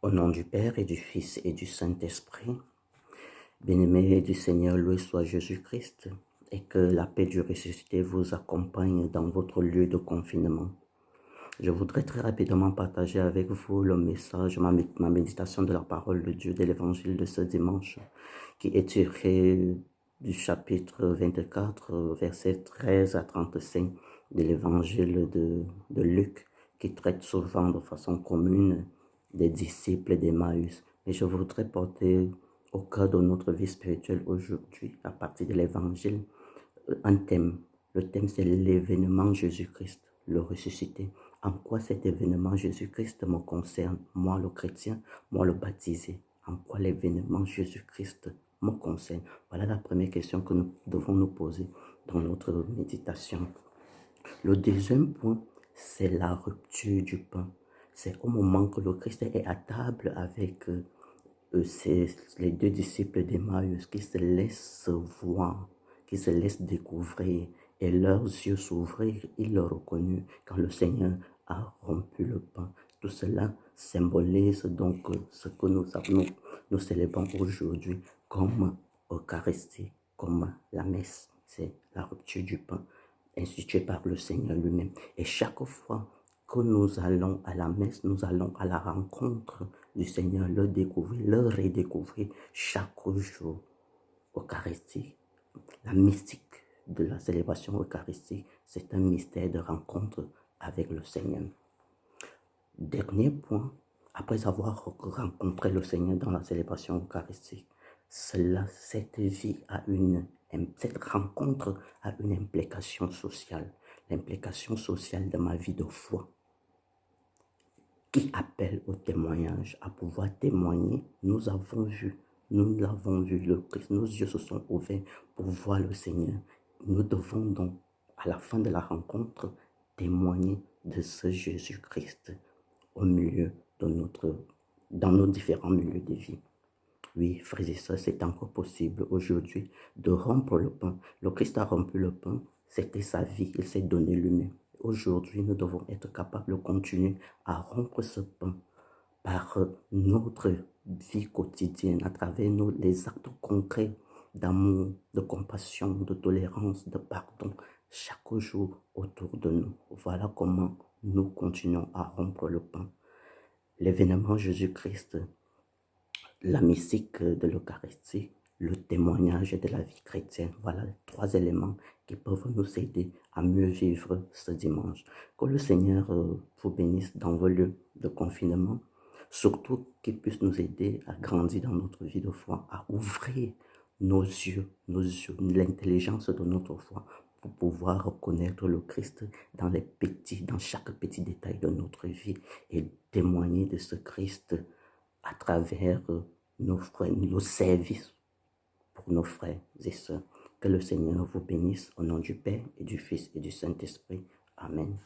Au nom du Père et du Fils et du Saint-Esprit, bien-aimé du Seigneur, loué soit Jésus-Christ, et que la paix du ressuscité vous accompagne dans votre lieu de confinement. Je voudrais très rapidement partager avec vous le message, ma méditation de la parole de Dieu de l'évangile de ce dimanche, qui est tiré du chapitre 24, versets 13 à 35 de l'évangile de Luc, qui traite souvent de façon commune des disciples d'Emmaüs. Et je voudrais porter au cœur de notre vie spirituelle aujourd'hui, à partir de l'évangile, un thème. Le thème, c'est l'événement Jésus-Christ, le ressuscité. En quoi cet événement Jésus-Christ me concerne, moi le chrétien, moi le baptisé? En quoi l'événement Jésus-Christ me concerne? Voilà la première question que nous devons nous poser dans notre méditation. Le deuxième point, c'est la rupture du pain. C'est au moment que le Christ est à table avec les deux disciples d'Emmaüs qui se laissent voir, qui se laissent découvrir, et leurs yeux s'ouvrirent, ils le reconnurent quand le Seigneur a rompu le pain. Tout cela symbolise donc ce que nous célébrons aujourd'hui comme Eucharistie, comme la messe. C'est la rupture du pain instituée par le Seigneur lui-même. Et chaque fois que nous allons à la messe, nous allons à la rencontre du Seigneur, le découvrir, le redécouvrir chaque jour. Eucharistique, la mystique de la célébration eucharistique, c'est un mystère de rencontre avec le Seigneur. Dernier point, après avoir rencontré le Seigneur dans la célébration eucharistique, cette rencontre a une implication sociale, l'implication sociale de ma vie de foi, qui appelle au témoignage, à pouvoir témoigner. Nous l'avons vu, le Christ, nos yeux se sont ouverts pour voir le Seigneur. Nous devons donc, à la fin de la rencontre, témoigner de ce Jésus-Christ au milieu de dans nos différents milieux de vie. Oui, frères et sœurs, c'est encore possible aujourd'hui de rompre le pain. Le Christ a rompu le pain, c'était sa vie, il s'est donné lui-même. Aujourd'hui, nous devons être capables de continuer à rompre ce pain par notre vie quotidienne, à travers les actes concrets d'amour, de compassion, de tolérance, de pardon, chaque jour autour de nous. Voilà comment nous continuons à rompre le pain. L'événement Jésus-Christ, la mystique de l'Eucharistie, le témoignage de la vie chrétienne. Voilà les trois éléments qui peuvent nous aider à mieux vivre ce dimanche. Que le Seigneur vous bénisse dans vos lieux de confinement, surtout qu'il puisse nous aider à grandir dans notre vie de foi, à ouvrir nos yeux, l'intelligence de notre foi pour pouvoir reconnaître le Christ dans chaque petit détail de notre vie et témoigner de ce Christ à travers nos services pour nos frères et sœurs. Que le Seigneur vous bénisse au nom du Père et du Fils et du Saint-Esprit. Amen.